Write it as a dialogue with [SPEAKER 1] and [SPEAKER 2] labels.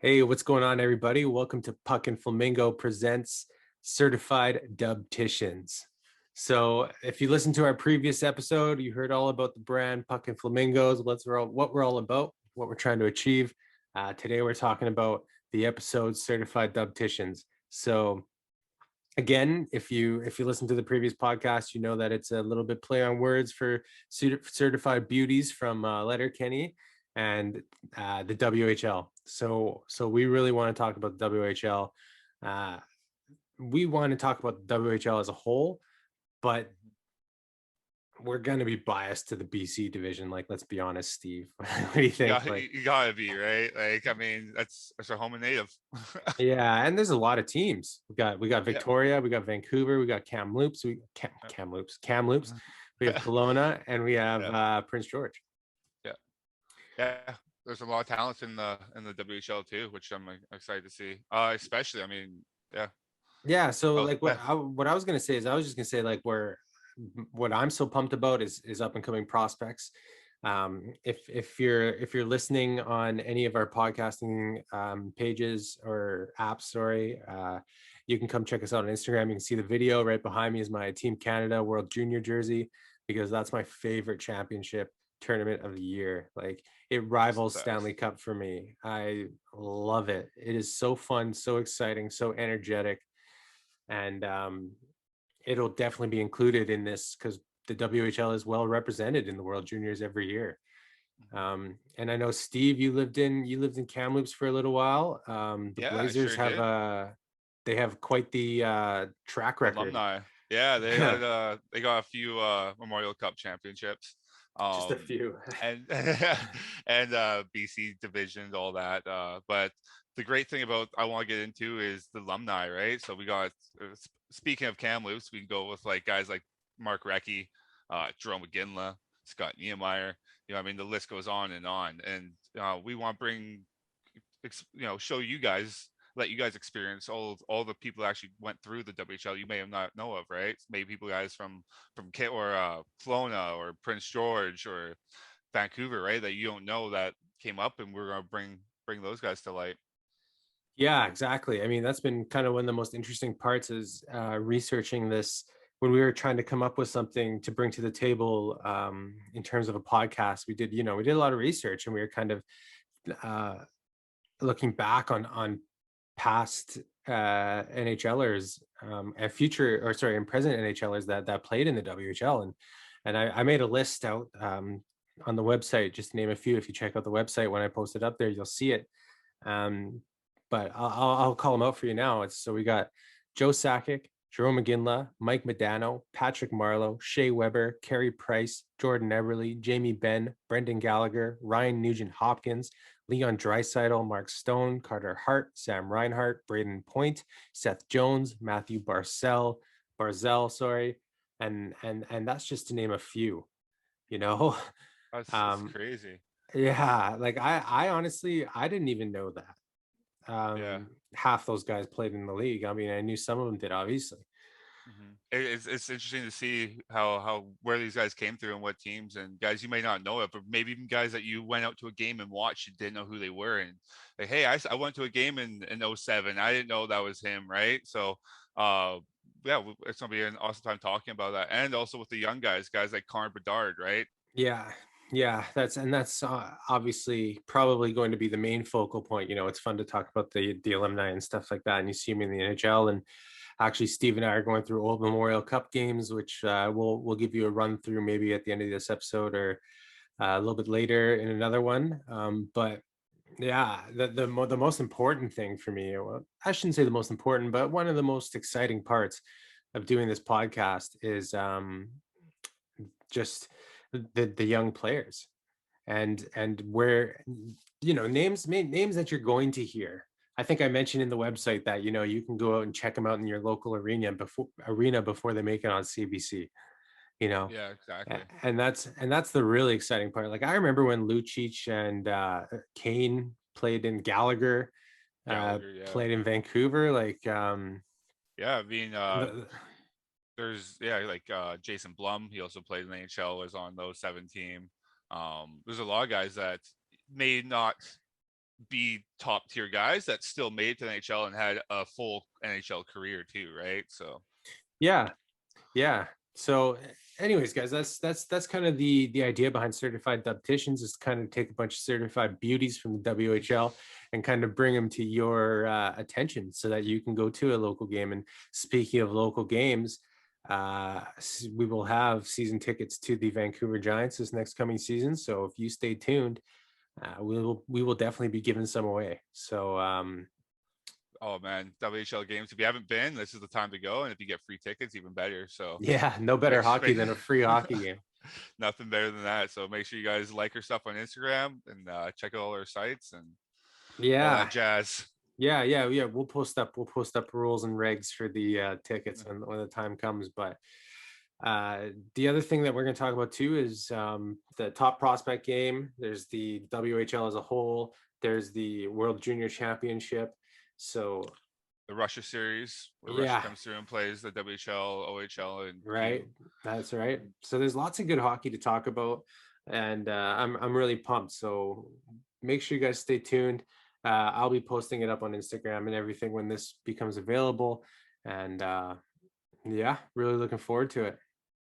[SPEAKER 1] Hey, what's going on, everybody? Welcome to Puckin Flamingo presents Certified DUBticians. So, if you listened to our previous episode, you heard all about the brand Puckin Flamingos, what we're all about, what we're trying to achieve. Today, we're talking about the episode Certified DUBticians. So, again, if you listen to the previous podcast, you know that it's a little bit play on words for certified beauties from Letterkenny and the WHL. So we really want to talk about the WHL. Uh, we want to talk about the WHL as a whole, but we're going to be biased to the BC division. Like, let's be honest, Steve. What do you
[SPEAKER 2] You
[SPEAKER 1] think?
[SPEAKER 2] got
[SPEAKER 1] Like,
[SPEAKER 2] you gotta be right. Like, I mean, that's our home and native.
[SPEAKER 1] yeah, and there's a lot of teams. We got
[SPEAKER 2] Yeah.
[SPEAKER 1] Victoria, we got Vancouver, we got Kamloops, Kamloops. We have Kelowna, and we have
[SPEAKER 2] Yeah.
[SPEAKER 1] Prince George.
[SPEAKER 2] Yeah. Yeah. There's a lot of talent in the WHL too, which I'm excited to see. Especially, I mean, yeah.
[SPEAKER 1] Yeah, so
[SPEAKER 2] Oh,
[SPEAKER 1] like
[SPEAKER 2] yeah.
[SPEAKER 1] what I was gonna say is I was just gonna say like what I'm so pumped about is up and coming prospects. If you're listening on any of our podcasting pages or apps, sorry, you can come check us out on Instagram. You can see the video right behind me is my Team Canada World Junior jersey because that's my favorite championship tournament of the year. Like it
[SPEAKER 2] It's the
[SPEAKER 1] rivals
[SPEAKER 2] best.
[SPEAKER 1] Stanley Cup for me. I love it. It is so fun, so exciting, so energetic, and it'll definitely be included in this because the WHL is well represented in the World Juniors every year.
[SPEAKER 2] Mhm.
[SPEAKER 1] And I know Steve, you lived in Kamloops for a little while. The
[SPEAKER 2] Yeah, I
[SPEAKER 1] Blazers
[SPEAKER 2] sure
[SPEAKER 1] have
[SPEAKER 2] did.
[SPEAKER 1] they have quite the track record.
[SPEAKER 2] Alumni. Yeah, they got a few Memorial Cup championships.
[SPEAKER 1] Just a
[SPEAKER 2] Um
[SPEAKER 1] few.
[SPEAKER 2] and and BC divisions, all that. But the great thing about I want to get into is the alumni, right? So we got speaking of Kamloops, we can go with like guys like Mark Recchi, Jerome McGinley, Scott Niemeyer. I mean, the list goes on and on. And we want to bring, show you guys, let you guys experience all the people that actually went through the WHL you may have not know of, right? Maybe people guys from Kit or Kelowna or Prince George or Vancouver, right? That you don't know that came up, and we're gonna bring those guys to light.
[SPEAKER 1] Yeah, exactly. I mean, that's been kind of one of the most interesting parts is researching this when we were trying to come up with something to bring to the table in terms of a podcast. We did a lot of research, and we were kind of uh, looking back on past NHLers and future, or sorry, and present NHLers that played in the WHL, and I made a list out on the website, just to name a few. If you check out the website when I post it up there, you'll see it. Um, but I'll call them out for you now. So we got Joe Sakic, Jerome McGinley, Mike Medano, Patrick Marleau, Shea Weber, Carey Price, Jordan Eberle, Jamie Benn, Brendan Gallagher, Ryan Nugent Hopkins, Leon Draisaitl, Mark Stone, Carter Hart, Sam Reinhart, Braden Point, Seth Jones, Matthew Barzell, sorry, and that's just to name a few. You know,
[SPEAKER 2] That's
[SPEAKER 1] um,
[SPEAKER 2] crazy.
[SPEAKER 1] yeah, like I honestly I didn't even know that
[SPEAKER 2] Yeah.
[SPEAKER 1] half those guys played in the league. I mean, I knew some of them did, obviously.
[SPEAKER 2] It's interesting to see how where these guys came through and what teams, and guys you may not know it, but maybe even guys that you went out to a game and watched, you didn't know who they were. And like, hey, I went to a game in '07. I didn't know that was him, right? So uh yeah, it's gonna be an awesome time talking about that, and also with the young guys like Connor Bedard, right?
[SPEAKER 1] Yeah, yeah, that's obviously probably going to be the main focal point. It's fun to talk about the alumni and stuff like that, and you see them in the NHL. And actually, Steve and I are going through old Memorial Cup games, which we'll give you a run through maybe at the end of this episode or a little bit later in another one. But yeah, the most important thing for me, well, I shouldn't say the most important, but one of the most exciting parts of doing this podcast is just the young players and where names that you're going to hear. I think I mentioned in the website that you can go out and check them out in your local arena before they make it on CBC. You know,
[SPEAKER 2] Yeah, exactly.
[SPEAKER 1] and that's the really exciting part. Like I remember when Lucic and Kane played in Gallagher,
[SPEAKER 2] Gallagher, yeah.
[SPEAKER 1] played in Vancouver. Like
[SPEAKER 2] Yeah, I mean,
[SPEAKER 1] the,
[SPEAKER 2] there's like Jason Blum. He also played in the NHL. Was on those 7 team. There's a lot of guys that may not. be top tier guys that still made it to the NHL and had a full NHL career too, right? So
[SPEAKER 1] Yeah, yeah. So, anyways, guys, that's kind of the idea behind certified DUBticians, is to kind of take a bunch of certified beauties from the WHL and kind of bring them to your attention so that you can go to a local game. And speaking of local games, we will have season tickets to the Vancouver Giants this next coming season. So if you stay tuned, we will definitely be giving some away. So
[SPEAKER 2] oh man, WHL games. If you haven't been, this is the time to go. And if you get free tickets, even better. So
[SPEAKER 1] yeah, no better hockey
[SPEAKER 2] make
[SPEAKER 1] than a free hockey game.
[SPEAKER 2] nothing better than that. So make sure you guys like our stuff on Instagram and check out all our sites and all
[SPEAKER 1] Yeah,
[SPEAKER 2] that jazz.
[SPEAKER 1] yeah. We'll post up rules and regs for the tickets when the time comes. But the other thing that we're going to talk about too is the top prospect game. There's the WHL as a whole. There's the World Junior Championship. So
[SPEAKER 2] The Russia series where Russia
[SPEAKER 1] yeah,
[SPEAKER 2] comes through and plays the WHL, OHL, and
[SPEAKER 1] right.
[SPEAKER 2] Q.
[SPEAKER 1] That's right. So there's lots of good hockey to talk about, and I'm really pumped. So make sure you guys stay tuned. I'll be posting it up on Instagram and everything when this becomes available, and yeah, really looking forward to it.